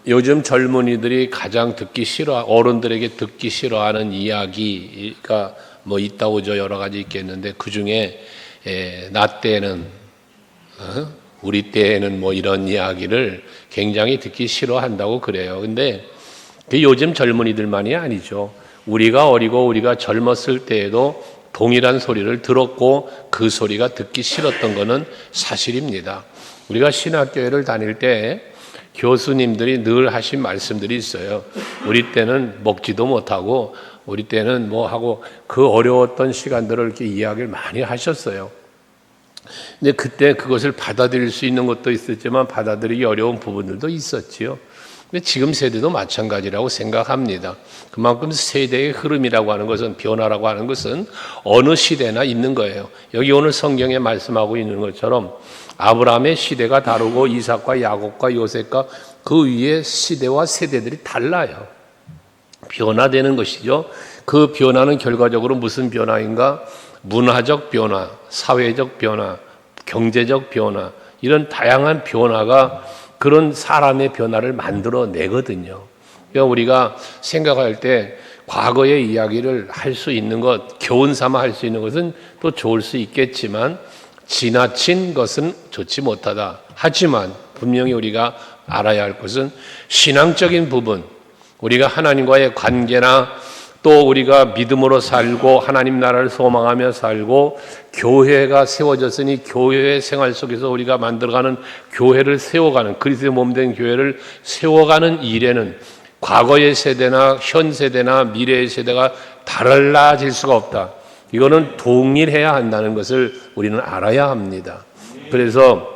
요즘 젊은이들이 가장 듣기 싫어, 어른들에게 듣기 싫어하는 이야기가 뭐 있다고 저 여러 가지 있겠는데 그 중에 나 때는 우리 때에는 뭐 이런 이야기를 굉장히 듣기 싫어한다고 그래요. 근데 그 요즘 젊은이들만이 아니죠. 우리가 어리고 우리가 젊었을 때에도 동일한 소리를 들었고 그 소리가 듣기 싫었던 것은 사실입니다. 우리가 신학교회를 다닐 때 교수님들이 늘 하신 말씀들이 있어요. 우리 때는 먹지도 못하고 우리 때는 뭐 하고 그 어려웠던 시간들을 이렇게 이야기를 많이 하셨어요. 근데 그때 그것을 받아들일 수 있는 것도 있었지만 받아들이기 어려운 부분들도 있었지요. 근데 지금 세대도 마찬가지라고 생각합니다. 그만큼 세대의 흐름이라고 하는 것은, 변화라고 하는 것은 어느 시대나 있는 거예요. 여기 오늘 성경에 말씀하고 있는 것처럼 아브라함의 시대가 다르고 이삭과 야곱과 요셉과 그 위에 시대와 세대들이 달라요. 변화되는 것이죠. 그 변화는 결과적으로 무슨 변화인가? 문화적 변화, 사회적 변화, 경제적 변화, 이런 다양한 변화가 그런 사람의 변화를 만들어내거든요. 그러니까 우리가 생각할 때 과거의 이야기를 할 수 있는 것, 교훈 삼아 할 수 있는 것은 또 좋을 수 있겠지만 지나친 것은 좋지 못하다. 하지만 분명히 우리가 알아야 할 것은 신앙적인 부분, 우리가 하나님과의 관계나 또 우리가 믿음으로 살고 하나님 나라를 소망하며 살고 교회가 세워졌으니 교회의 생활 속에서 우리가 만들어가는 교회를 세워가는, 그리스도의 몸된 교회를 세워가는 일에는 과거의 세대나 현 세대나 미래의 세대가 달라질 수가 없다. 이거는 동일해야 한다는 것을 우리는 알아야 합니다. 그래서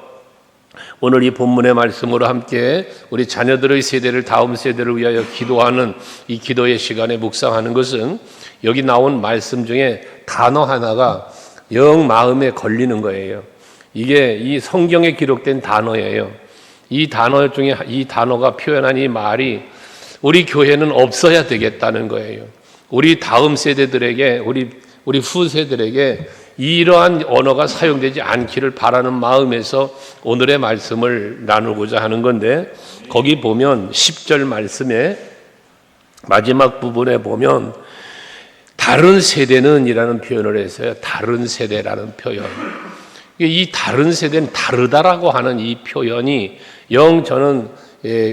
오늘 이 본문의 말씀으로 함께 우리 자녀들의 세대를, 다음 세대를 위하여 기도하는 이 기도의 시간에 묵상하는 것은 여기 나온 말씀 중에 단어 하나가 영 마음에 걸리는 거예요. 이게 이 성경에 기록된 단어예요. 이 단어 중에 이 단어가 표현한 이 말이 우리 교회는 없어야 되겠다는 거예요. 우리 다음 세대들에게, 우리 후세들에게 이러한 언어가 사용되지 않기를 바라는 마음에서 오늘의 말씀을 나누고자 하는 건데, 거기 보면 10절 말씀에 마지막 부분에 보면 다른 세대는 이라는 표현을 했어요. 다른 세대라는 표현. 이 다른 세대는 다르다라고 하는 이 표현이 저는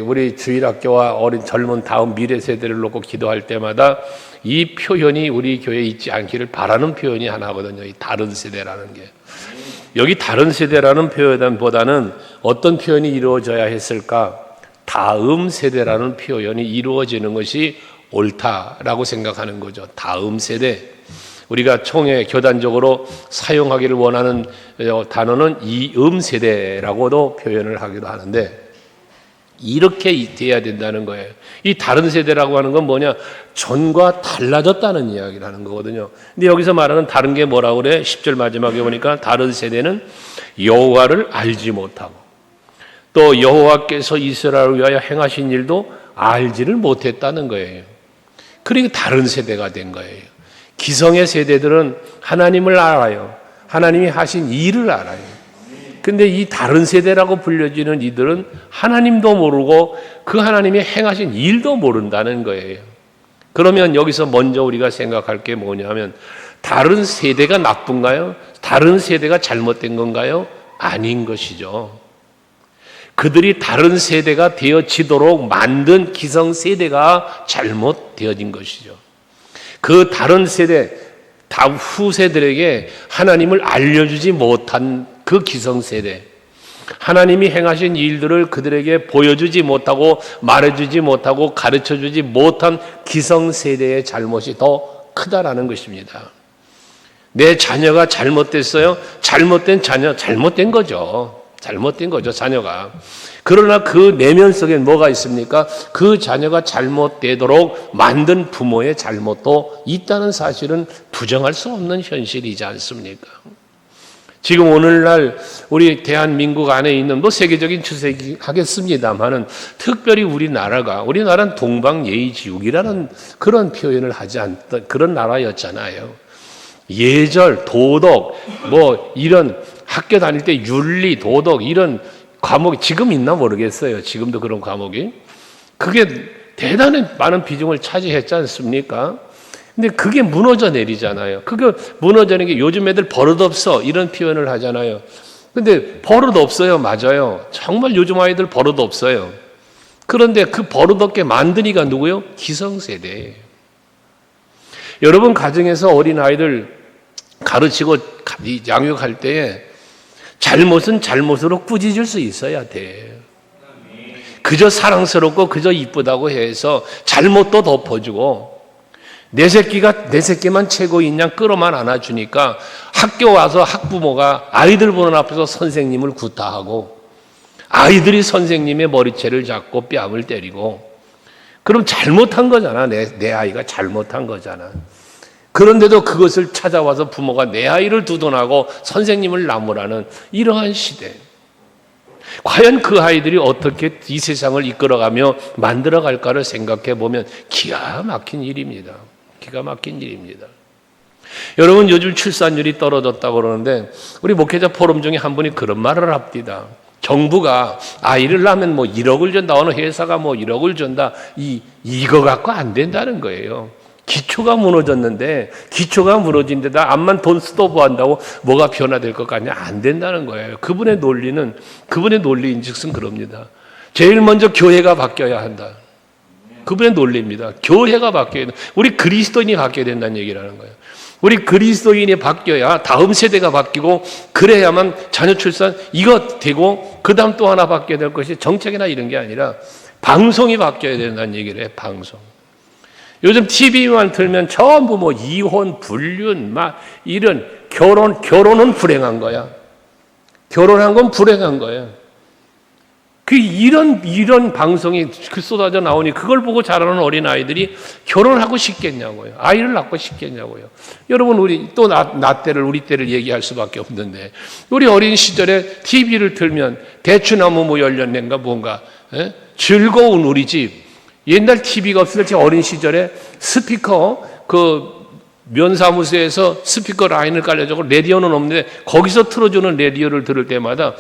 우리 주일학교와 어린 젊은 다음 미래 세대를 놓고 기도할 때마다 이 표현이 우리 교회에 있지 않기를 바라는 표현이 하나거든요. 이 다른 세대라는 게. 여기 다른 세대라는 표현보다는 어떤 표현이 이루어져야 했을까? 다음 세대라는 표현이 이루어지는 것이 옳다라고 생각하는 거죠. 다음 세대. 우리가 총회 교단적으로 사용하기를 원하는 단어는 이음 세대라고도 표현을 하기도 하는데, 이렇게 돼야 된다는 거예요. 이 다른 세대라고 하는 건 뭐냐? 전과 달라졌다는 이야기를 하는 거거든요. 근데 여기서 말하는 다른 게 뭐라고 그래? 10절 마지막에 보니까 다른 세대는 여호와를 알지 못하고 또 여호와께서 이스라엘을 위하여 행하신 일도 알지를 못했다는 거예요. 그러니까 다른 세대가 된 거예요. 기성의 세대들은 하나님을 알아요. 하나님이 하신 일을 알아요. 근데 이 다른 세대라고 불려지는 이들은 하나님도 모르고 그 하나님이 행하신 일도 모른다는 거예요. 그러면 여기서 먼저 우리가 생각할 게 뭐냐면, 다른 세대가 나쁜가요? 다른 세대가 잘못된 건가요? 아닌 것이죠. 그들이 다른 세대가 되어지도록 만든 기성 세대가 잘못되어진 것이죠. 그 다른 세대, 다음 후세들에게 하나님을 알려주지 못한 그 기성세대, 하나님이 행하신 일들을 그들에게 보여주지 못하고 말해주지 못하고 가르쳐주지 못한 기성세대의 잘못이 더 크다라는 것입니다. 내 자녀가 잘못됐어요? 잘못된 자녀, 잘못된 거죠. 잘못된 거죠, 자녀가. 그러나 그 내면 속엔 뭐가 있습니까? 그 자녀가 잘못되도록 만든 부모의 잘못도 있다는 사실은 부정할 수 없는 현실이지 않습니까? 지금 오늘날 우리 대한민국 안에 있는 뭐 세계적인 추세이긴 하겠습니다만은 특별히 우리나라는 동방예의지국이라는 그런 표현을 하지 않던 그런 나라였잖아요. 예절, 도덕, 뭐 이런 학교 다닐 때 윤리, 도덕 이런 과목이 지금 있나 모르겠어요. 지금도 그런 과목이. 그게 대단히 많은 비중을 차지했지 않습니까? 근데 그게 무너져 내리잖아요. 그게 무너지는 게 요즘 애들 버릇없어 이런 표현을 하잖아요. 근데 버릇 없어요. 맞아요. 정말 요즘 아이들 버릇 없어요. 그런데 그 버릇없게 만드니가 누구요? 기성세대예요. 여러분 가정에서 어린 아이들 가르치고 양육할 때에 잘못은 잘못으로 꾸짖을 수 있어야 돼. 그저 사랑스럽고 그저 이쁘다고 해서 잘못도 덮어주고 내 새끼만 최고인 양 끌어만 안아주니까 학교 와서 학부모가 아이들 보는 앞에서 선생님을 구타하고 아이들이 선생님의 머리채를 잡고 뺨을 때리고 그럼 잘못한 거잖아. 내 아이가 잘못한 거잖아. 그런데도 그것을 찾아와서 부모가 내 아이를 두둔하고 선생님을 나무라는 이러한 시대. 과연 그 아이들이 어떻게 이 세상을 이끌어가며 만들어갈까를 생각해 보면 기가 막힌 일입니다. 기가 막힌 일입니다. 여러분 요즘 출산율이 떨어졌다고 그러는데 우리 목회자 포럼 중에 한 분이 그런 말을 합니다. 정부가 아이를 낳으면 뭐 1억을 준다. 어느 회사가 뭐 1억을 준다. 이거 갖고 안 된다는 거예요. 기초가 무너졌는데 기초가 무너진 데다 암만 돈 스토브한다고 뭐가 변화될 것 같냐? 안 된다는 거예요. 그분의 논리인즉슨 그럽니다. 제일 먼저 교회가 바뀌어야 한다. 그분의 논리입니다. 교회가 바뀌어야 된다. 우리 그리스도인이 바뀌어야 된다는 얘기라는 거예요. 우리 그리스도인이 바뀌어야 다음 세대가 바뀌고 그래야만 자녀 출산 이거 되고 그 다음 또 하나 바뀌어야 될 것이 정책이나 이런 게 아니라 방송이 바뀌어야 된다는 얘기를 해요. 방송. 요즘 TV만 틀면 전부 뭐 이혼, 불륜, 막 이런 결혼은 불행한 거야. 결혼한 건 불행한 거야. 이런 방송이 쏟아져 나오니 그걸 보고 자라는 어린 아이들이 결혼하고 싶겠냐고요. 아이를 낳고 싶겠냐고요. 여러분 우리 또 우리 때를 얘기할 수밖에 없는데 우리 어린 시절에 TV를 틀면 대추나무 뭐 열렸는가 뭔가 즐거운 우리 집. 옛날 TV가 없을 때 어린 시절에 스피커 면사무소에서 스피커 라인을 깔려주고 라디오는 없는데 거기서 틀어주는 라디오를 들을 때마다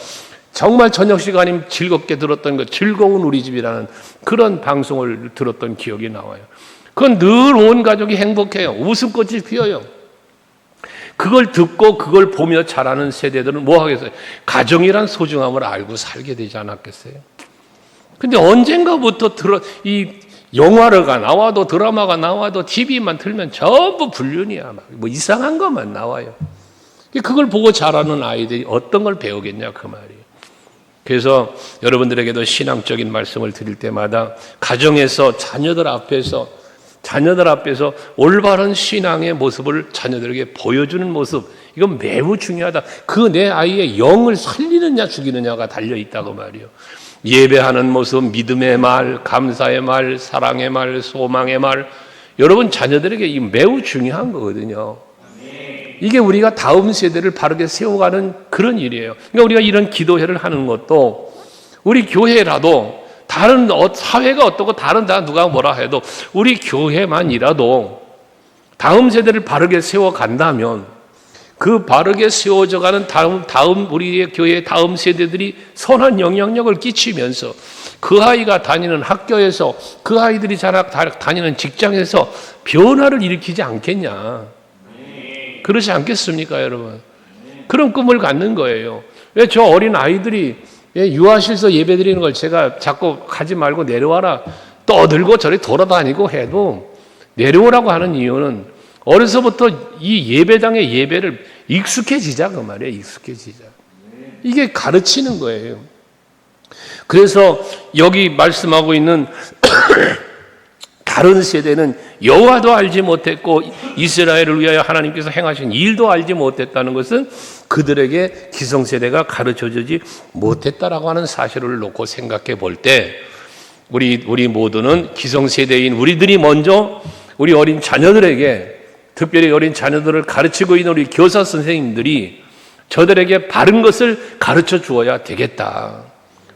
정말 저녁 시간이면 즐겁게 들었던 것, 즐거운 우리 집이라는 그런 방송을 들었던 기억이 나와요. 그건 늘 온 가족이 행복해요. 웃음꽃이 피어요. 그걸 듣고 그걸 보며 자라는 세대들은 뭐 하겠어요? 가정이란 소중함을 알고 살게 되지 않았겠어요? 근데 언젠가부터 이 영화가 나와도 드라마가 나와도 TV만 틀면 전부 불륜이야. 뭐 이상한 것만 나와요. 그걸 보고 자라는 아이들이 어떤 걸 배우겠냐 그 말이에요. 그래서 여러분들에게도 신앙적인 말씀을 드릴 때마다 가정에서 자녀들 앞에서 올바른 신앙의 모습을 자녀들에게 보여주는 모습 이건 매우 중요하다. 그 내 아이의 영을 살리느냐 죽이느냐가 달려있다고 말이에요. 예배하는 모습, 믿음의 말, 감사의 말, 사랑의 말, 소망의 말 여러분 자녀들에게 이 매우 중요한 거거든요. 이게 우리가 다음 세대를 바르게 세워가는 그런 일이에요. 그러니까 우리가 이런 기도회를 하는 것도 우리 교회라도 다른 사회가 어떻고 다른 누가 뭐라 해도 우리 교회만이라도 다음 세대를 바르게 세워간다면 그 바르게 세워져가는 다음 우리의 교회의 다음 세대들이 선한 영향력을 끼치면서 그 아이가 다니는 학교에서 그 아이들이 다니는 직장에서 변화를 일으키지 않겠냐. 그렇지 않겠습니까, 여러분? 그런 꿈을 갖는 거예요. 왜 저 어린 아이들이 유아실서 예배 드리는 걸 제가 자꾸 가지 말고 내려와라 떠들고 저리 돌아다니고 해도 내려오라고 하는 이유는 어려서부터 이 예배당의 예배를 익숙해지자 그 말이에요. 익숙해지자. 이게 가르치는 거예요. 그래서 여기 말씀하고 있는 다른 세대는 여호와도 알지 못했고 이스라엘을 위하여 하나님께서 행하신 일도 알지 못했다는 것은 그들에게 기성세대가 가르쳐주지 못했다라고 하는 사실을 놓고 생각해 볼 때 우리 모두는 기성세대인 우리들이 먼저 우리 어린 자녀들에게 특별히 어린 자녀들을 가르치고 있는 우리 교사 선생님들이 저들에게 바른 것을 가르쳐 주어야 되겠다.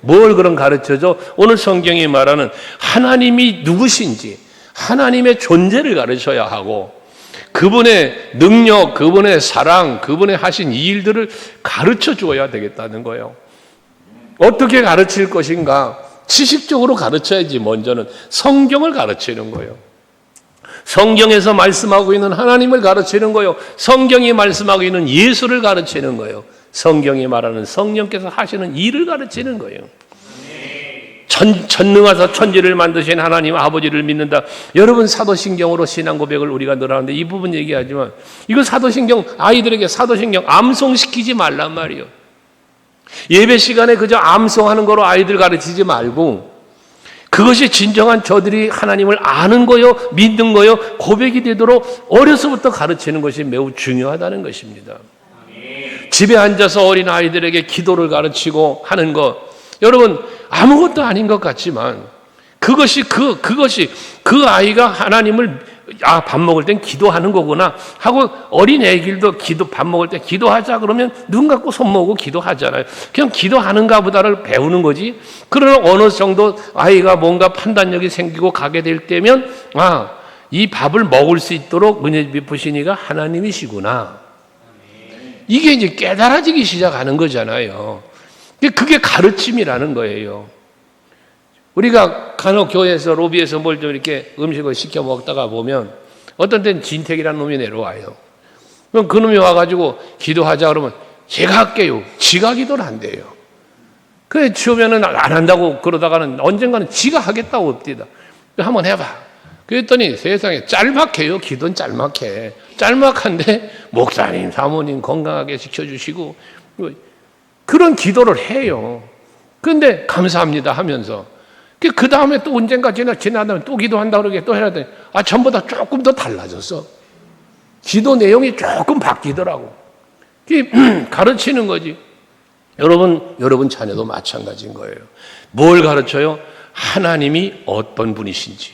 뭘 그런 가르쳐줘? 오늘 성경이 말하는 하나님이 누구신지 하나님의 존재를 가르쳐야 하고 그분의 능력, 그분의 사랑, 그분의 하신 이 일들을 가르쳐 주어야 되겠다는 거예요. 어떻게 가르칠 것인가? 지식적으로 가르쳐야지. 먼저는 성경을 가르치는 거예요. 성경에서 말씀하고 있는 하나님을 가르치는 거예요. 성경이 말씀하고 있는 예수를 가르치는 거예요. 성경이 말하는 성령께서 하시는 일을 가르치는 거예요. 전능하사 천지를 만드신 하나님 아버지를 믿는다. 여러분, 사도신경으로 신앙 고백을 우리가 늘 하는데 이 부분 얘기하지만, 이거 사도신경, 아이들에게 사도신경 암송시키지 말란 말이에요. 예배 시간에 그저 암송하는 거로 아이들 가르치지 말고, 그것이 진정한 저들이 하나님을 아는 거요, 믿는 거요, 고백이 되도록 어려서부터 가르치는 것이 매우 중요하다는 것입니다. 집에 앉아서 어린 아이들에게 기도를 가르치고 하는 것, 여러분, 아무것도 아닌 것 같지만 그것이 그 아이가 하나님을 밥 먹을 땐 기도하는 거구나 하고, 어린 애기들도 밥 먹을 때 기도하자 그러면 눈 감고 손 모으고 기도하잖아요. 그냥 기도하는가 보다를 배우는 거지. 그러나 어느 정도 아이가 뭔가 판단력이 생기고 가게 될 때면, 이 밥을 먹을 수 있도록 은혜 베푸신 이가 하나님이시구나. 이게 이제 깨달아지기 시작하는 거잖아요. 그게 가르침이라는 거예요. 우리가 간혹 교회에서 로비에서 뭘 좀 이렇게 음식을 시켜 먹다가 보면 어떤 때는 진택이라는 놈이 내려와요. 그럼 그 놈이 와가지고 기도하자 그러면 제가 할게요. 지가 기도를 한대요. 그래 처음에는 안 한다고 그러다가는 언젠가는 지가 하겠다고 옵디다. 한번 해봐. 그랬더니 세상에 짤막해요. 기도는 짤막해. 짤막한데 목사님, 사모님 건강하게 지켜주시고 그런 기도를 해요. 그런데 감사합니다 하면서 그 다음에 또 언젠가 지나다면 또 기도한다 그러게 또 해야 돼. 전보다 조금 더 달라졌어. 기도 내용이 조금 바뀌더라고. 가르치는 거지. 여러분 자녀도 마찬가지인 거예요. 뭘 가르쳐요? 하나님이 어떤 분이신지,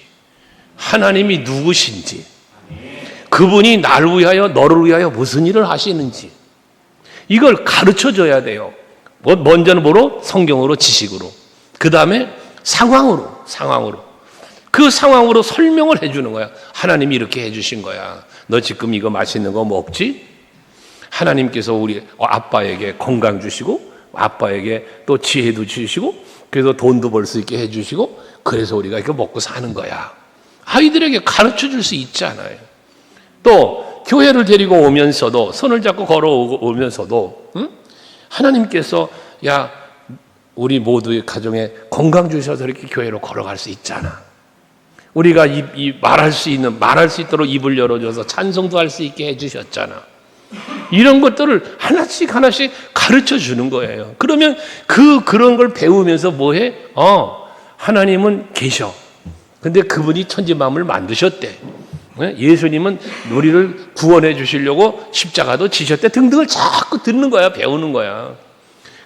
하나님이 누구신지, 그분이 나를 위하여 너를 위하여 무슨 일을 하시는지, 이걸 가르쳐줘야 돼요. 먼저는 뭐로? 성경으로, 지식으로. 그 다음에 상황으로. 그 상황으로 설명을 해주는 거야. 하나님이 이렇게 해주신 거야. 너 지금 이거 맛있는 거 먹지? 하나님께서 우리 아빠에게 건강 주시고, 아빠에게 또 지혜도 주시고, 그래서 돈도 벌 수 있게 해주시고, 그래서 우리가 이거 먹고 사는 거야. 아이들에게 가르쳐 줄 수 있잖아요. 또 교회를 데리고 오면서도, 손을 잡고 걸어오면서도 하나님께서 우리 모두의 가정에 건강 주셔서 이렇게 교회로 걸어갈 수 있잖아. 우리가 말할 수 있도록 입을 열어줘서 찬송도 할 수 있게 해주셨잖아. 이런 것들을 하나씩 가르쳐 주는 거예요. 그러면 그런 걸 배우면서 뭐해? 하나님은 계셔. 근데 그분이 천지만물을 만드셨대. 예수님은 우리를 구원해 주시려고 십자가도 지셨대. 등등을 자꾸 듣는 거야. 배우는 거야.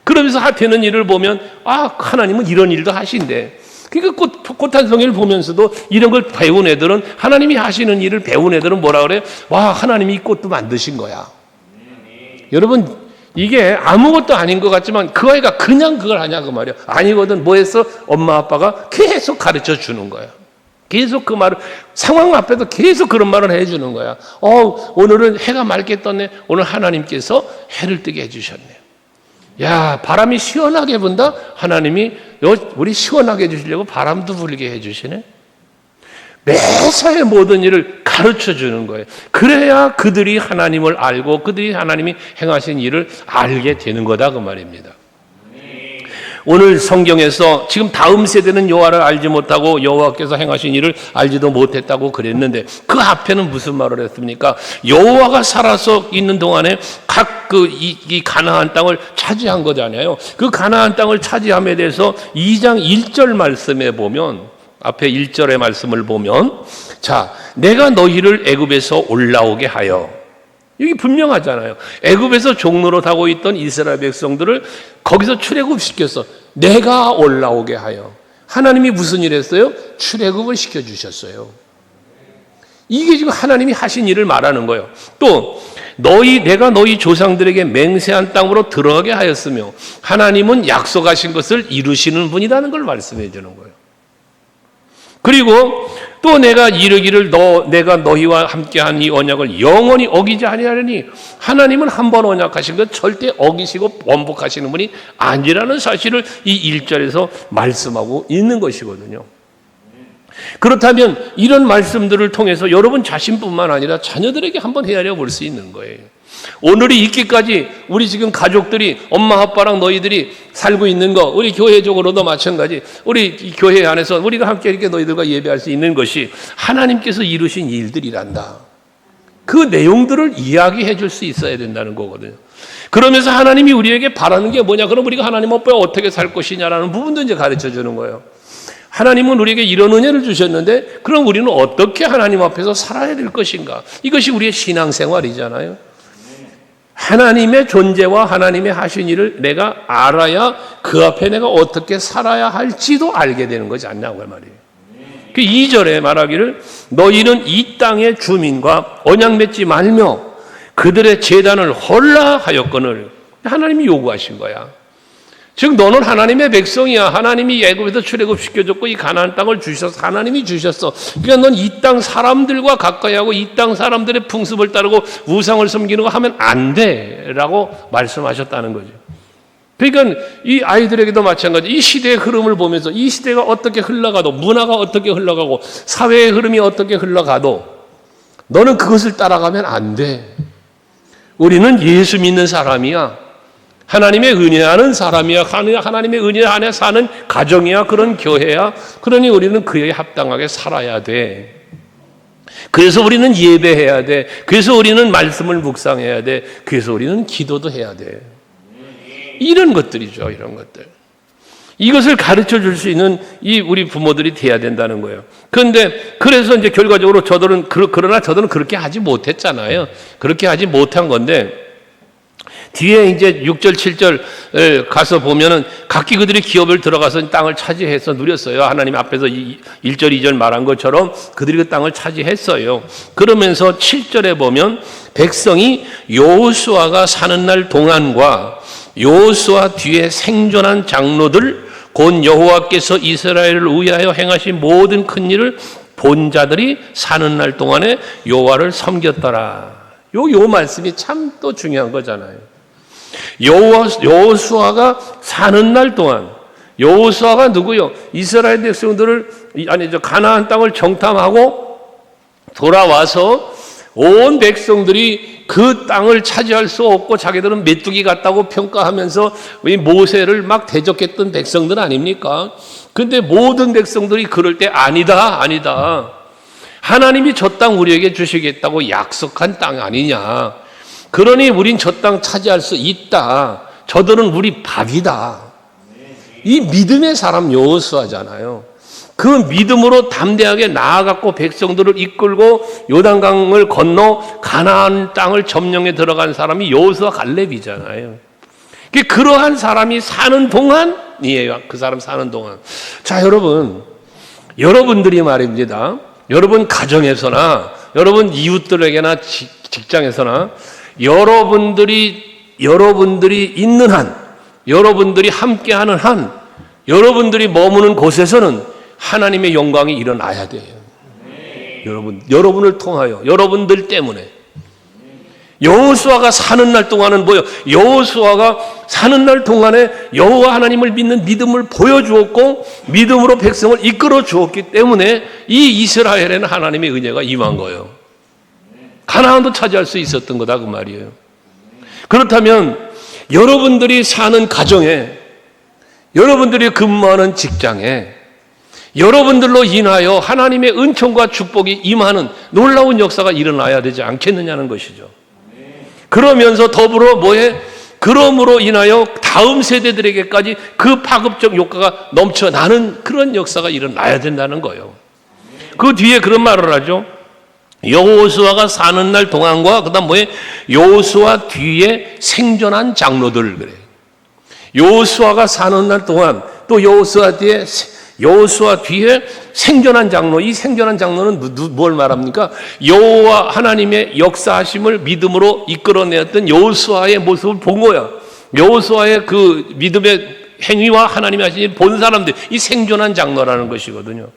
그러면서 되는 일을 보면 하나님은 이런 일도 하신대. 그러니까 꽃한송이를 보면서도 이런 걸 배운 애들은, 하나님이 하시는 일을 배운 애들은 뭐라 그래? 하나님이 이 꽃도 만드신 거야. 여러분, 이게 아무것도 아닌 것 같지만 그 아이가 그냥 그걸 하냐고 말이야. 아니거든. 뭐 했어? 엄마 아빠가 계속 가르쳐 주는 거야. 계속 그 말을, 상황 앞에도 계속 그런 말을 해주는 거야. 오늘은 해가 맑게 떴네. 오늘 하나님께서 해를 뜨게 해주셨네. 바람이 시원하게 분다? 하나님이 우리 시원하게 해주시려고 바람도 불게 해주시네. 매사의 모든 일을 가르쳐 주는 거예요. 그래야 그들이 하나님을 알고 그들이 하나님이 행하신 일을 알게 되는 거다, 그 말입니다. 오늘 성경에서 지금 다음 세대는 여호와를 알지 못하고 여호와께서 행하신 일을 알지도 못했다고 그랬는데, 그 앞에는 무슨 말을 했습니까? 여호와가 살아서 있는 동안에 각 이 가나안 땅을 차지한 거잖아요. 그 가나안 땅을 차지함에 대해서 2장 1절 말씀에 보면, 앞에 1절의 말씀을 보면, 내가 너희를 애굽에서 올라오게 하여, 여기 분명하잖아요. 애굽에서 종로로 타고 있던 이스라엘 백성들을 거기서 출애굽시켰어. 내가 올라오게 하여. 하나님이 무슨 일 했어요? 출애굽을 시켜주셨어요. 이게 지금 하나님이 하신 일을 말하는 거예요. 또 내가 너희 조상들에게 맹세한 땅으로 들어가게 하였으며, 하나님은 약속하신 것을 이루시는 분이라는 걸 말씀해 주는 거예요. 그리고 또 내가 이르기를 내가 너희와 함께한 이 언약을 영원히 어기지 아니하려니 하나님은 한 번 언약하신 것 절대 어기시고 번복하시는 분이 아니라는 사실을 이 1절에서 말씀하고 있는 것이거든요. 그렇다면 이런 말씀들을 통해서 여러분 자신뿐만 아니라 자녀들에게 한번 헤아려 볼 수 있는 거예요. 오늘이 있기까지 우리 지금 가족들이 엄마 아빠랑 너희들이 살고 있는 거, 우리 교회적으로도 마찬가지, 우리 교회 안에서 우리가 함께 이렇게 너희들과 예배할 수 있는 것이 하나님께서 이루신 일들이란다. 그 내용들을 이야기해 줄 수 있어야 된다는 거거든요. 그러면서 하나님이 우리에게 바라는 게 뭐냐, 그럼 우리가 하나님 앞에 어떻게 살 것이냐라는 부분도 이제 가르쳐 주는 거예요. 하나님은 우리에게 이런 은혜를 주셨는데 그럼 우리는 어떻게 하나님 앞에서 살아야 될 것인가? 이것이 우리의 신앙생활이잖아요. 하나님의 존재와 하나님의 하신 일을 내가 알아야 그 앞에 내가 어떻게 살아야 할지도 알게 되는 거지 않냐고 말이에요. 그 2절에 말하기를 너희는 이 땅의 주민과 언약 맺지 말며 그들의 제단을 헐라 하였거늘, 하나님이 요구하신 거야. 즉 너는 하나님의 백성이야. 하나님이 애굽에서 출애굽시켜줬고 이 가나안 땅을 주셨어. 하나님이 주셨어. 그러니까 넌 이 땅 사람들과 가까이 하고 이 땅 사람들의 풍습을 따르고 우상을 섬기는 거 하면 안 돼라고 말씀하셨다는 거죠. 그러니까 이 아이들에게도 마찬가지. 이 시대의 흐름을 보면서 이 시대가 어떻게 흘러가도, 문화가 어떻게 흘러가고 사회의 흐름이 어떻게 흘러가도 너는 그것을 따라가면 안 돼. 우리는 예수 믿는 사람이야. 하나님의 은혜하는 사람이야. 하나님의 은혜 안에 사는 가정이야. 그런 교회야. 그러니 우리는 그에 합당하게 살아야 돼. 그래서 우리는 예배해야 돼. 그래서 우리는 말씀을 묵상해야 돼. 그래서 우리는 기도도 해야 돼. 이런 것들이죠. 이런 것들. 이것을 가르쳐 줄 수 있는 이 우리 부모들이 돼야 된다는 거예요. 그런데 그래서 이제 결과적으로 그러나 저들은 그렇게 하지 못했잖아요. 그렇게 하지 못한 건데 뒤에 이제 6절, 7절 가서 보면은 각기 그들이 기업을 들어가서 땅을 차지해서 누렸어요. 하나님 앞에서 1절, 2절 말한 것처럼 그들이 그 땅을 차지했어요. 그러면서 7절에 보면 백성이 여호수아가 사는 날 동안과 여호수아 뒤에 생존한 장로들 곧 여호와께서 이스라엘을 위하여 행하신 모든 큰 일을 본 자들이 사는 날 동안에 여호와를 섬겼더라. 요 말씀이 참 또 중요한 거잖아요. 여호수아가 사는 날 동안, 여호수아가 누구요? 이스라엘 백성들을 가나안 땅을 정탐하고 돌아와서 온 백성들이 그 땅을 차지할 수 없고 자기들은 메뚜기 같다고 평가하면서 모세를 막 대적했던 백성들 아닙니까? 근데 모든 백성들이 그럴 때 아니다. 하나님이 저 땅 우리에게 주시겠다고 약속한 땅 아니냐. 그러니 우린 저 땅 차지할 수 있다. 저들은 우리 밥이다. 이 믿음의 사람 여호수아잖아요. 그 믿음으로 담대하게 나아갔고 백성들을 이끌고 요단강을 건너 가나안 땅을 점령해 들어간 사람이 여호수아 갈렙이잖아요. 그러한 사람이 사는 동안이에요. 그 사람 사는 동안. 자, 여러분들이 말입니다. 여러분 가정에서나 여러분 이웃들에게나 직장에서나 여러분들이 있는 한, 여러분들이 함께하는 한, 여러분들이 머무는 곳에서는 하나님의 영광이 일어나야 돼요. 여러분을 통하여, 여러분들 때문에. 여호수아가 사는 날 동안은 뭐예요? 여호수아가 사는 날 동안에 여호와 하나님을 믿는 믿음을 보여주었고 믿음으로 백성을 이끌어 주었기 때문에 이 이스라엘에는 하나님의 은혜가 임한 거예요. 가나안도 차지할 수 있었던 거다 그 말이에요. 그렇다면 여러분들이 사는 가정에, 여러분들이 근무하는 직장에 여러분들로 인하여 하나님의 은총과 축복이 임하는 놀라운 역사가 일어나야 되지 않겠느냐는 것이죠. 그러면서 더불어 그럼으로 인하여 다음 세대들에게까지 그 파급적 효과가 넘쳐나는 그런 역사가 일어나야 된다는 거예요. 그 뒤에 그런 말을 하죠. 여호수아가 사는 날 동안과 그다음 여호수아 뒤에 생존한 장로들 그래. 여호수아가 사는 날 동안 또 여호수아 뒤에 생존한 장로, 이 생존한 장로는 뭘 말합니까? 여호와 하나님의 역사하심을 믿음으로 이끌어내었던 여호수아의 모습을 본 거야. 여호수아의 그 믿음의 행위와 하나님이 하신 일 본 사람들, 이 생존한 장로라는 것이거든요.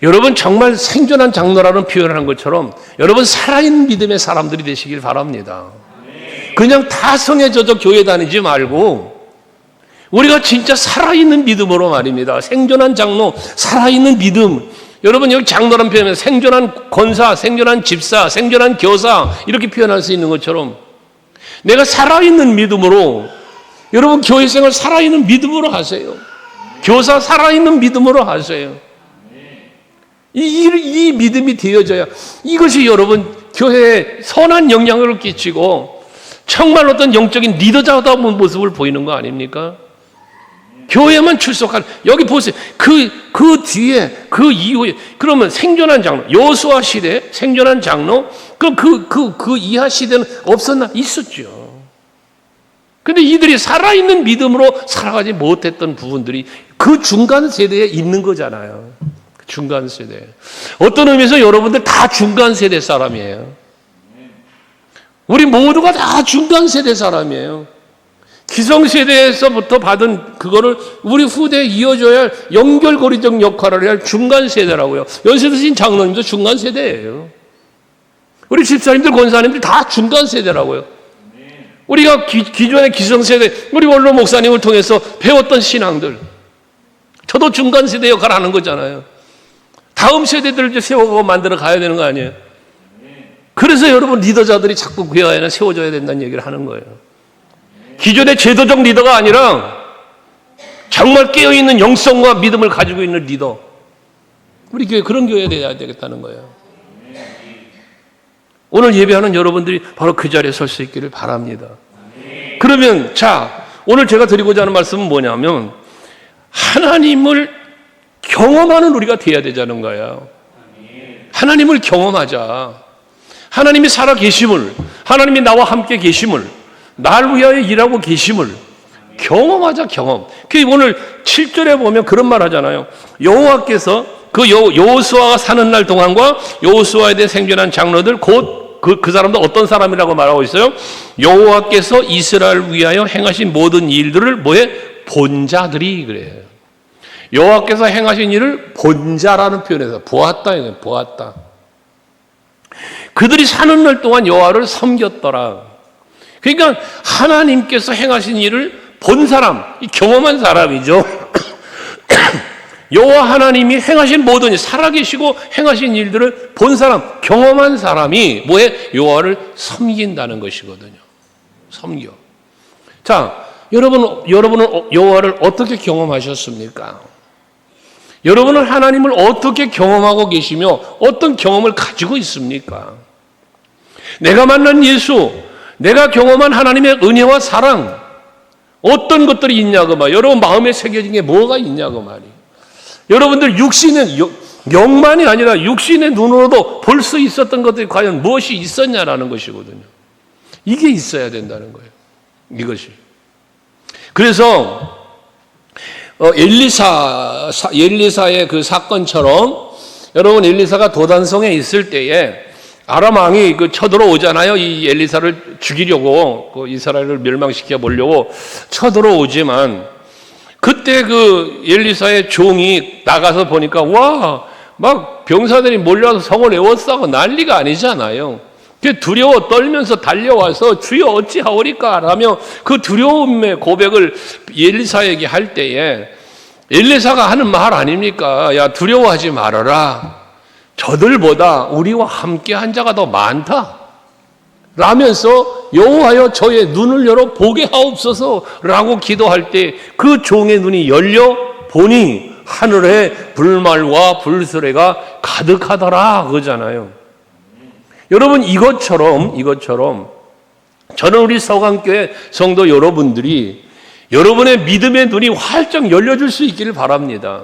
여러분 정말 생존한 장로라는 표현을 한 것처럼 여러분 살아있는 믿음의 사람들이 되시길 바랍니다. 그냥 타성에 젖어 교회 다니지 말고 우리가 진짜 살아있는 믿음으로 말입니다. 생존한 장로, 살아있는 믿음. 여러분 여기 장로라는 표현은 생존한 권사, 생존한 집사, 생존한 교사 이렇게 표현할 수 있는 것처럼 내가 살아있는 믿음으로 여러분 교회 생활 살아있는 믿음으로 하세요. 교사 살아있는 믿음으로 하세요. 이 믿음이 되어져야 이것이 여러분 교회에 선한 영향을 끼치고 정말 어떤 영적인 리더자다운 모습을 보이는 거 아닙니까? 교회만 출석한 여기 보세요. 그 뒤에 그 이후에 그러면 생존한 장로 여호수아 시대 생존한 장로 그 이하 시대는 없었나? 있었죠. 근데 이들이 살아있는 믿음으로 살아가지 못했던 부분들이 그 중간 세대에 있는 거잖아요. 중간 세대. 어떤 의미에서 여러분들 다 중간 세대 사람이에요. 우리 모두가 다 중간 세대 사람이에요. 기성세대에서부터 받은 그거를 우리 후대에 이어줘야 할 연결고리적 역할을 해야 할 중간 세대라고요. 연세 드신 장로님도 중간 세대예요. 우리 집사님들, 권사님들 다 중간 세대라고요. 우리가 기존의 기성세대, 우리 원로 목사님을 통해서 배웠던 신앙들, 저도 중간 세대 역할을 하는 거잖아요. 다음 세대들을 이제 세워가고 만들어 가야 되는 거 아니에요? 그래서 여러분 리더자들이 자꾸 그 안에 세워져야 된다는 얘기를 하는 거예요. 기존의 제도적 리더가 아니라 정말 깨어있는 영성과 믿음을 가지고 있는 리더. 우리 교회 그런 교회가 돼야 되겠다는 거예요. 오늘 예배하는 여러분들이 바로 그 자리에 설 수 있기를 바랍니다. 그러면 자, 오늘 제가 드리고자 하는 말씀은 뭐냐면 하나님을 경험하는 우리가 돼야 되자는 거예요. 하나님을 경험하자. 하나님이 살아 계심을, 하나님이 나와 함께 계심을, 날 위하여 일하고 계심을 경험하자. 경험. 오늘 7절에 보면 그런 말 하잖아요. 여호와께서 그 여호수아가 사는 날 동안과 여호수아에 대해 생존한 장로들 곧 그 사람도 어떤 사람이라고 말하고 있어요? 여호와께서 이스라엘 위하여 행하신 모든 일들을 뭐해? 본 자들이 그래요. 여호와께서 행하신 일을 본 자라는 표현에서 보았다 이거예요. 보았다. 그들이 사는 날 동안 여호와를 섬겼더라. 그러니까 하나님께서 행하신 일을 본 사람, 경험한 사람이죠. 여호와 하나님이 행하신 모든 일, 살아계시고 행하신 일들을 본 사람, 경험한 사람이 뭐에? 여호와를 섬긴다는 것이거든요. 섬겨. 자, 여러분은 여호와를 어떻게 경험하셨습니까? 여러분은 하나님을 어떻게 경험하고 계시며 어떤 경험을 가지고 있습니까? 내가 만난 예수, 내가 경험한 하나님의 은혜와 사랑, 어떤 것들이 있냐고 말. 여러분 마음에 새겨진 게 뭐가 있냐고 말이에요. 여러분들 육신의 영만이 아니라 육신의 눈으로도 볼 수 있었던 것들이 과연 무엇이 있었냐라는 것이거든요. 이게 있어야 된다는 거예요. 이것이. 그래서 엘리사의 그 사건처럼 여러분 엘리사가 도단성에 있을 때에 아람 왕이 쳐들어오잖아요. 이 엘리사를 죽이려고 이스라엘을 멸망시켜 보려고 쳐들어오지만 그때 그 엘리사의 종이 나가서 보니까 막 병사들이 몰려와서 성을 에워싸고 난리가 아니잖아요. 두려워 떨면서 달려와서 주여 어찌하오리까 라며 그 두려움의 고백을 엘리사에게 할 때에 엘리사가 하는 말 아닙니까? 야, 두려워하지 말아라. 저들보다 우리와 함께한 자가 더 많다. 라면서 여호와여 저의 눈을 열어 보게 하옵소서 라고 기도할 때 그 종의 눈이 열려 보니 하늘에 불말과 불수레가 가득하더라 그러잖아요. 여러분 이것처럼 저는 우리 서강교회 성도 여러분들이 여러분의 믿음의 눈이 활짝 열려줄 수 있기를 바랍니다.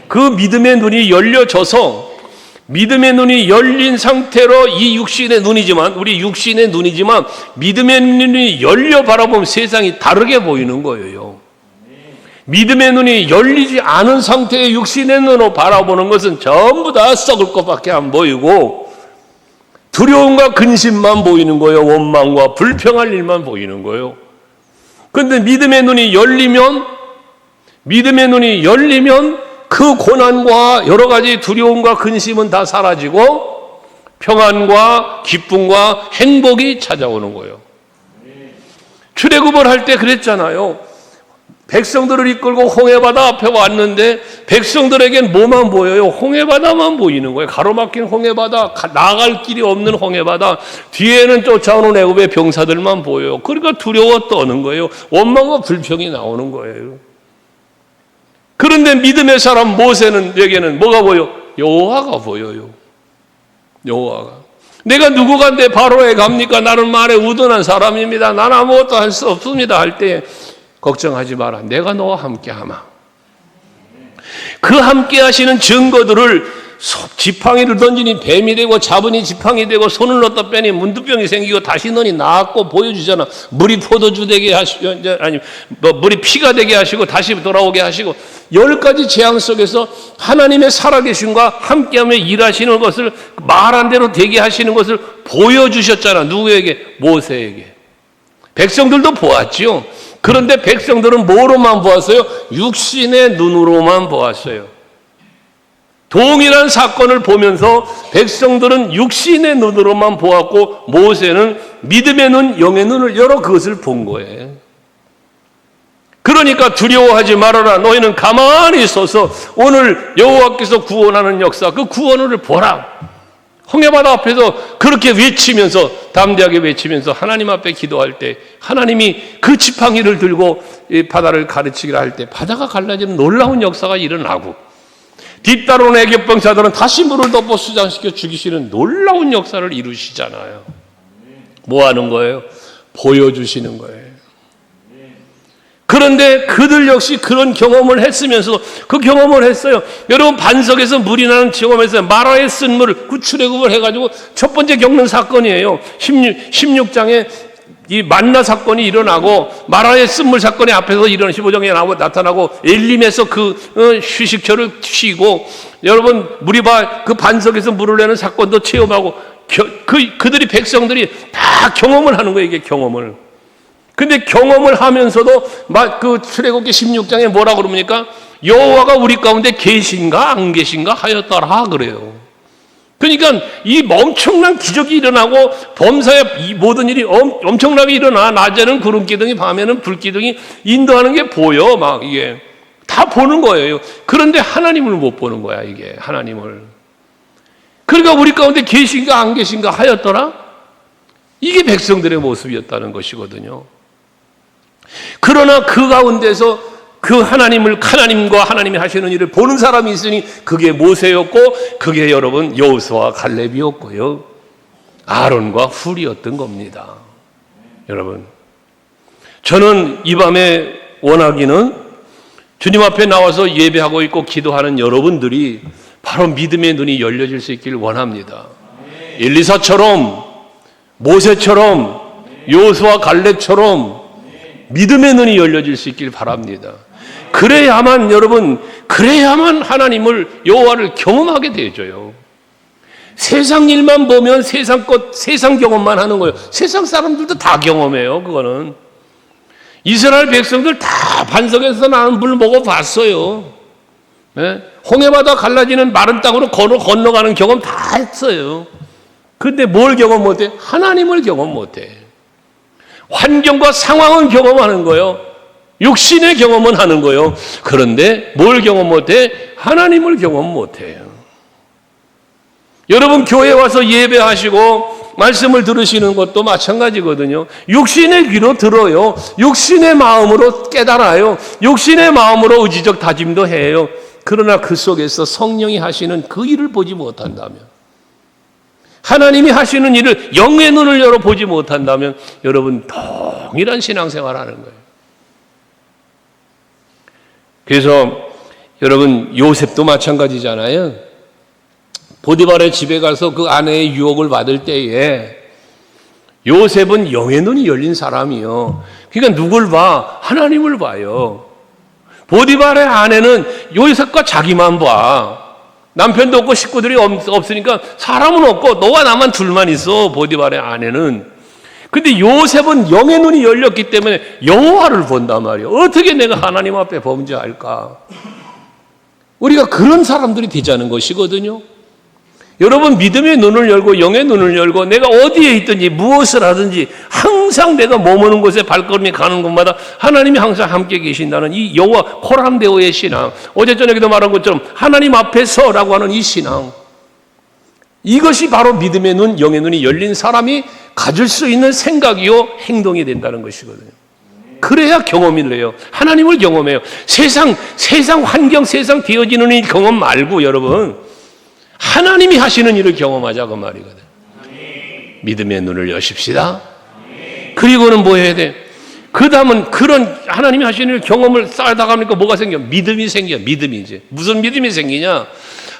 그 믿음의 눈이 열려져서 믿음의 눈이 열린 상태로 이 육신의 눈이지만 우리 육신의 눈이지만 믿음의 눈이 열려 바라보면 세상이 다르게 보이는 거예요. 믿음의 눈이 열리지 않은 상태의 육신의 눈으로 바라보는 것은 전부 다 썩을 것밖에 안 보이고 두려움과 근심만 보이는 거예요. 원망과 불평할 일만 보이는 거예요. 그런데 믿음의 눈이 열리면 그 고난과 여러 가지 두려움과 근심은 다 사라지고 평안과 기쁨과 행복이 찾아오는 거예요. 출애굽을 할 때 그랬잖아요. 백성들을 이끌고 홍해바다 앞에 왔는데 백성들에겐 뭐만 보여요? 홍해바다만 보이는 거예요. 가로막힌 홍해바다, 나갈 길이 없는 홍해바다, 뒤에는 쫓아오는 애굽의 병사들만 보여요. 그러니까 두려워 떠는 거예요. 원망과 불평이 나오는 거예요. 그런데 믿음의 사람 모세에게는 뭐가 보여? 여호와가 보여요. 여호와가. 내가 누구간데 바로에 갑니까? 나는 말에 우둔한 사람입니다. 나는 아무것도 할 수 없습니다. 할 때 걱정하지 마라. 내가 너와 함께하마. 그 함께 하시는 증거들을 지팡이를 던지니 뱀이 되고 잡으니 지팡이 되고 손을 넣었다 빼니 문두병이 생기고 다시 넣으니 나았고 보여주잖아. 물이 포도주 되게 하시고 아니 물이 피가 되게 하시고 다시 돌아오게 하시고 10가지 재앙 속에서 하나님의 살아계심과 함께하며 일하시는 것을 말한 대로 되게 하시는 것을 보여주셨잖아. 누구에게? 모세에게. 백성들도 보았지요. 그런데 백성들은 뭐로만 보았어요? 육신의 눈으로만 보았어요. 동일한 사건을 보면서 백성들은 육신의 눈으로만 보았고 모세는 믿음의 눈, 영의 눈을 열어 그것을 본 거예요. 그러니까 두려워하지 말아라. 너희는 가만히 있어서 오늘 여호와께서 구원하는 역사, 그 구원을 보라. 홍해바다 앞에서 그렇게 외치면서, 담대하게 외치면서 하나님 앞에 기도할 때 하나님이 그 지팡이를 들고 이 바다를 가르치기를 할 때 바다가 갈라지는 놀라운 역사가 일어나고 뒤따라오는 애굽 병사들은 다시 물을 덮어 수장시켜 죽이시는 놀라운 역사를 이루시잖아요. 뭐 하는 거예요? 보여주시는 거예요. 그런데 그들 역시 그런 경험을 했으면서 그 경험을 했어요. 여러분, 반석에서 물이 나는 경험했어요. 마라에 쓴 물을 구출애굽을 해가지고 첫 번째 겪는 사건이에요. 16장에 이 만나 사건이 일어나고 마라의 쓴물 사건이 앞에서 일어나 15장에 나타나고 엘림에서 그 휴식처를 쉬고 여러분 무리바 그 반석에서 물을 내는 사건도 체험하고 그들이 백성들이 다 경험을 하는 거예요. 이게 경험을. 근데 경험을 하면서도 그 출애굽기 16장에 뭐라고 그럽니까? 여호와가 우리 가운데 계신가 안 계신가 하였더라 그래요. 그러니까 이 엄청난 기적이 일어나고 범사의 이 모든 일이 엄청나게 일어나. 낮에는 구름기둥이, 밤에는 불기둥이 인도하는 게 보여. 막 이게 다 보는 거예요. 그런데 하나님을 못 보는 거야. 이게 하나님을. 그러니까 우리 가운데 계신가 안 계신가 하였더라. 이게 백성들의 모습이었다는 것이거든요. 그러나 그 가운데서 그 하나님과 하나님이 하시는 일을 보는 사람이 있으니 그게 모세였고 그게 여러분 여호수아와 갈렙이었고요. 아론과 훌이었던 겁니다. 여러분, 저는 이 밤에 원하기는 주님 앞에 나와서 예배하고 있고 기도하는 여러분들이 바로 믿음의 눈이 열려질 수 있기를 원합니다. 엘리사처럼, 모세처럼, 여호수아 갈렙처럼 믿음의 눈이 열려질 수 있기를 바랍니다. 그래야만 여러분, 그래야만 하나님을, 여호와를 경험하게 되어져요. 세상 일만 보면 세상 경험만 하는 거예요. 세상 사람들도 다 경험해요. 그거는 이스라엘 백성들 다 반석에서 나는 물 먹어봤어요. 네? 홍해바다 갈라지는 마른 땅으로 건너가는 경험 다 했어요. 근데 뭘 경험 못해? 하나님을 경험 못해. 환경과 상황은 경험하는 거예요. 육신의 경험은 하는 거예요. 그런데 뭘 경험 못해? 하나님을 경험 못해요. 여러분, 교회 와서 예배하시고 말씀을 들으시는 것도 마찬가지거든요. 육신의 귀로 들어요. 육신의 마음으로 깨달아요. 육신의 마음으로 의지적 다짐도 해요. 그러나 그 속에서 성령이 하시는 그 일을 보지 못한다면, 하나님이 하시는 일을 영의 눈을 열어 보지 못한다면 여러분 동일한 신앙생활을 하는 거예요. 그래서 여러분, 요셉도 마찬가지잖아요. 보디발의 집에 가서 그 아내의 유혹을 받을 때에 요셉은 영의 눈이 열린 사람이요. 그러니까 누굴 봐? 하나님을 봐요. 보디발의 아내는 요셉과 자기만 봐. 남편도 없고 식구들이 없으니까 사람은 없고 너와 나만 둘만 있어. 보디발의 아내는. 근데 요셉은 영의 눈이 열렸기 때문에 여호와를 본단 말이에요. 어떻게 내가 하나님 앞에 범죄할까? 우리가 그런 사람들이 되자는 것이거든요. 여러분, 믿음의 눈을 열고 영의 눈을 열고 내가 어디에 있든지 무엇을 하든지 항상 내가 머무는 곳에 발걸음이 가는 곳마다 하나님이 항상 함께 계신다는 이 여호와 코람데오의 신앙, 어제 저녁에도 말한 것처럼 하나님 앞에서라고 하는 이 신앙, 이것이 바로 믿음의 눈, 영의 눈이 열린 사람이 가질 수 있는 생각이요 행동이 된다는 것이거든요. 그래야 경험을 해요. 하나님을 경험해요. 세상 환경, 세상 되어지는 일 경험 말고 여러분, 하나님이 하시는 일을 경험하자 그 말이거든. 믿음의 눈을 여십시다. 그리고는 뭐 해야 돼? 그 다음은 그런 하나님이 하시는 일 경험을 쌓다 가니까 뭐가 생겨? 믿음이 생겨. 믿음이 이제. 무슨 믿음이 생기냐?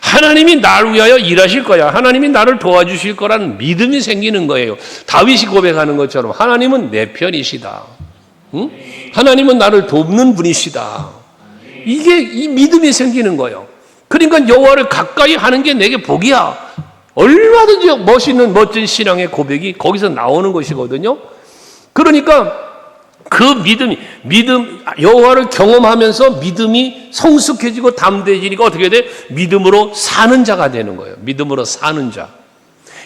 하나님이 나를 위하여 일하실 거야. 하나님이 나를 도와주실 거라는 믿음이 생기는 거예요. 다윗이 고백하는 것처럼 하나님은 내 편이시다. 응? 하나님은 나를 돕는 분이시다. 이게 이 믿음이 생기는 거예요. 그러니까 여호와를 가까이 하는 게 내게 복이야. 얼마든지 멋진 신앙의 고백이 거기서 나오는 것이거든요. 그러니까 그 믿음, 여호와를 경험하면서 믿음이 성숙해지고 담대해지니까 어떻게 돼? 믿음으로 사는 자가 되는 거예요. 믿음으로 사는 자.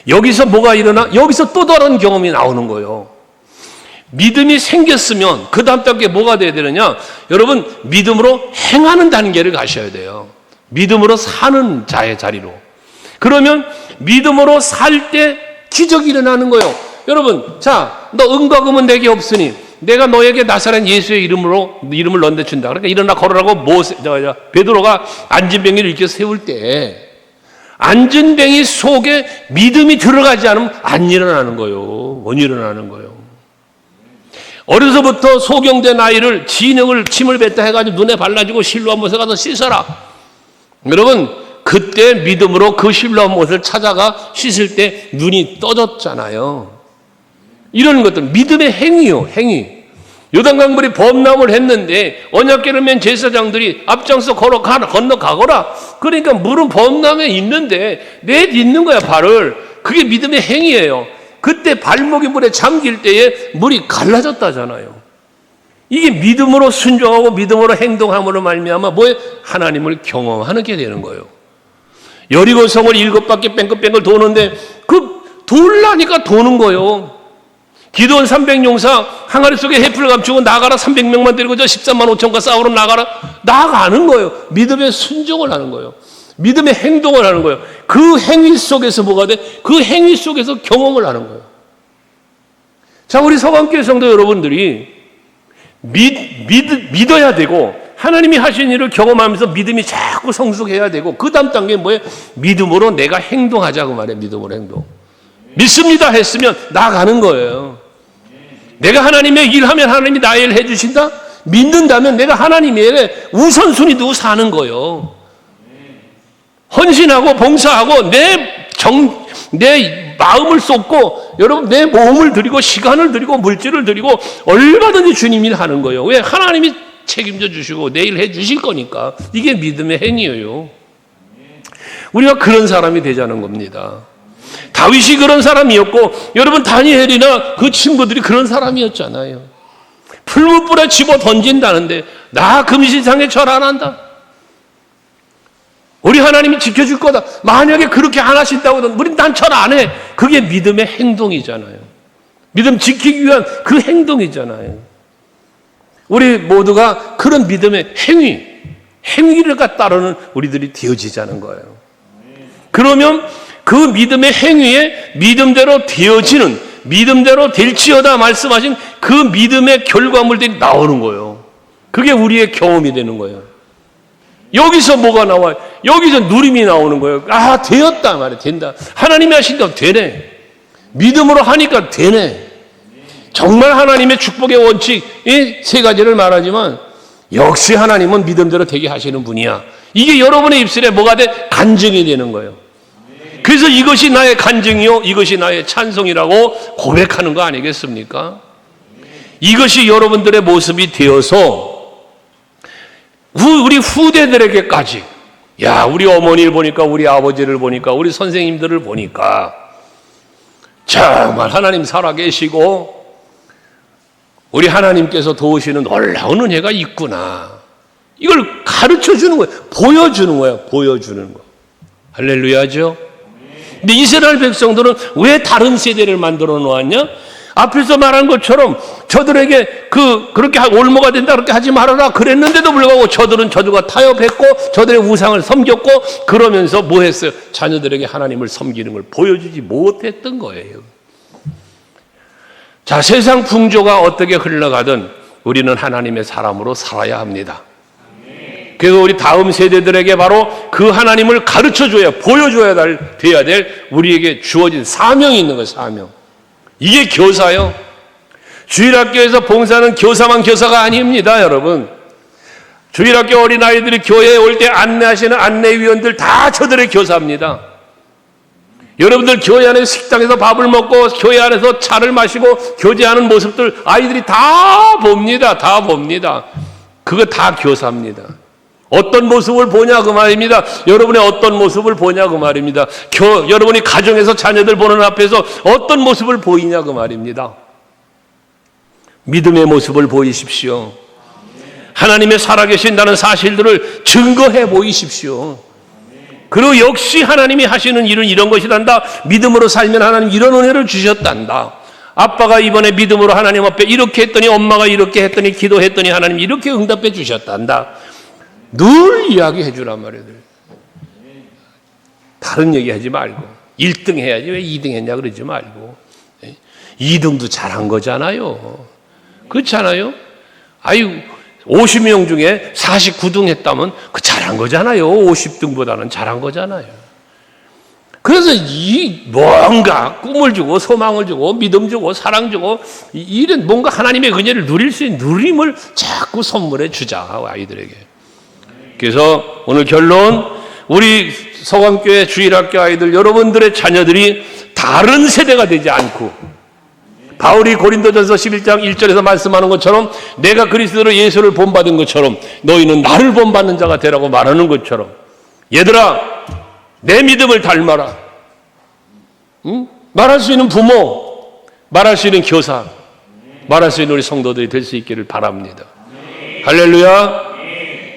여기서 뭐가 일어나? 여기서 또 다른 경험이 나오는 거예요. 믿음이 생겼으면 그 다음 단계 뭐가 돼야 되느냐? 여러분, 믿음으로 행하는 단계를 가셔야 돼요. 믿음으로 사는 자의 자리로. 그러면 믿음으로 살 때 기적이 일어나는 거예요. 여러분, 자, 너 은과 금은 내게 없으니 내가 너에게 나사렛 예수의 이름을 넌내준다. 그러니까 일어나 걸으라고 베드로가 앉은 병이를 일으켜 세울 때 앉은 병이 속에 믿음이 들어가지 않으면 안 일어나는 거예요. 못 일어나는 거예요. 어려서부터 소경된 아이를 진흙을 침을 뱉다 해가지고 눈에 발라주고 실로한 못에 가서 씻어라. 여러분, 그때 믿음으로 그 실로한 못을 찾아가 씻을 때 눈이 떠졌잖아요. 이런 것들 믿음의 행위요, 행위. 요단강물이 범람을 했는데 언약궤를 맨 제사장들이 앞장서 건너가거라. 그러니까 물은 범람에 있는데 내딛는 거야, 발을. 그게 믿음의 행위예요. 그때 발목이 물에 잠길 때에 물이 갈라졌다잖아요. 이게 믿음으로 순종하고 믿음으로 행동함으로 말미암아 뭐에 하나님을 경험하는 게 되는 거예요. 여리고 성을 7바퀴 뺑글뺑글 도는데 그 돌라니까 도는 거예요. 기드온 300용사 항아리 속에 해풀을 감추고 나가라. 300명만 데리고 저 13만 5천과 싸우러 나가는 거예요. 믿음의 순종을 하는 거예요. 믿음의 행동을 하는 거예요. 그 행위 속에서 뭐가 돼? 그 행위 속에서 경험을 하는 거예요. 자, 우리 서강교회 성도 여러분들이 믿어야 되고 하나님이 하신 일을 경험하면서 믿음이 자꾸 성숙해야 되고 그 다음 단계는 뭐예요? 믿음으로 내가 행동하자고 말해요. 믿음으로 행동. 믿습니다 했으면 나가는 거예요. 내가 하나님의 일하면 하나님이 나의 일을 해주신다? 믿는다면 내가 하나님의 일에 우선순위 두고 사는 거예요. 헌신하고 봉사하고 내 마음을 쏟고 여러분 내 몸을 드리고 시간을 드리고 물질을 드리고 얼마든지 주님 일 하는 거예요. 왜? 하나님이 책임져 주시고 내일 해 주실 거니까. 이게 믿음의 행위예요. 우리가 그런 사람이 되자는 겁니다. 다윗이 그런 사람이었고 여러분 다니엘이나 그 친구들이 그런 사람이었잖아요. 풀무불에 집어 던진다는데 나 금신상에 절 안 한다. 우리 하나님이 지켜줄 거다. 만약에 그렇게 안 하신다고 우린 난 절 안 해. 그게 믿음의 행동이잖아요. 믿음 지키기 위한 그 행동이잖아요. 우리 모두가 그런 믿음의 행위를 따르는 우리들이 되어지자는 거예요. 그러면 그 믿음의 행위에 믿음대로 되어지는, 믿음대로 될지어다 말씀하신 그 믿음의 결과물들이 나오는 거예요. 그게 우리의 경험이 되는 거예요. 여기서 뭐가 나와요? 여기서 누림이 나오는 거예요. 아, 되었다 말이야. 된다. 하나님이 하신다고 되네. 믿음으로 하니까 되네. 정말 하나님의 축복의 원칙 이 세 가지를 말하지만 역시 하나님은 믿음대로 되게 하시는 분이야. 이게 여러분의 입술에 뭐가 돼? 간증이 되는 거예요. 그래서 이것이 나의 간증이요, 이것이 나의 찬송이라고 고백하는 거 아니겠습니까? 이것이 여러분들의 모습이 되어서 우리 후대들에게까지, 야, 우리 어머니를 보니까, 우리 아버지를 보니까, 우리 선생님들을 보니까 정말 하나님 살아계시고 우리 하나님께서 도우시는 놀라운 은혜가 있구나. 이걸 가르쳐 주는 거예요. 보여주는 거예요. 보여주는 거. 할렐루야죠. 근데 이스라엘 백성들은 왜 다른 세대를 만들어 놓았냐? 앞에서 말한 것처럼 저들에게 그렇게 올무가 된다 그렇게 하지 말아라 그랬는데도 불구하고 저들은 저들과 타협했고 저들의 우상을 섬겼고 그러면서 뭐 했어요? 자녀들에게 하나님을 섬기는 걸 보여주지 못했던 거예요. 자, 세상 풍조가 어떻게 흘러가든 우리는 하나님의 사람으로 살아야 합니다. 그래서 우리 다음 세대들에게 바로 그 하나님을 가르쳐줘야, 보여줘야 돼야 될 우리에게 주어진 사명이 있는 거예요. 사명. 이게 교사요. 주일학교에서 봉사는 교사만 교사가 아닙니다, 여러분. 주일학교 어린아이들이 교회에 올 때 안내하시는 안내위원들 다 저들의 교사입니다. 여러분들 교회 안에 식당에서 밥을 먹고 교회 안에서 차를 마시고 교제하는 모습들 아이들이 다 봅니다. 다 봅니다. 그거 다 교사입니다. 어떤 모습을 보냐 그 말입니다. 여러분의 어떤 모습을 보냐 그 말입니다. 여러분이 가정에서 자녀들 보는 앞에서 어떤 모습을 보이냐 그 말입니다. 믿음의 모습을 보이십시오. 하나님의 살아계신다는 사실들을 증거해 보이십시오. 그리고 역시 하나님이 하시는 일은 이런 것이란다. 믿음으로 살면 하나님 이런 은혜를 주셨단다. 아빠가 이번에 믿음으로 하나님 앞에 이렇게 했더니 엄마가 이렇게 했더니 기도했더니 하나님 이렇게 응답해 주셨단다. 늘 이야기해 주란 말이에요. 다른 얘기하지 말고 1등 해야지 왜 2등 했냐 그러지 말고 2등도 잘한 거잖아요. 그렇지 않아요? 아유 50명 중에 49등 했다면 그 잘한 거잖아요. 50등보다는 잘한 거잖아요. 그래서 이 뭔가 꿈을 주고 소망을 주고 믿음 주고 사랑 주고 이런 뭔가 하나님의 은혜를 누릴 수 있는 누림을 자꾸 선물해 주자 아이들에게. 그래서 오늘 결론, 우리 서강교회 주일학교 아이들 여러분들의 자녀들이 다른 세대가 되지 않고 바울이 고린도전서 11장 1절에서 말씀하는 것처럼 내가 그리스도로 예수를 본받은 것처럼 너희는 나를 본받는 자가 되라고 말하는 것처럼 얘들아 내 믿음을 닮아라. 응? 말할 수 있는 부모, 말할 수 있는 교사, 말할 수 있는 우리 성도들이 될 수 있기를 바랍니다. 할렐루야.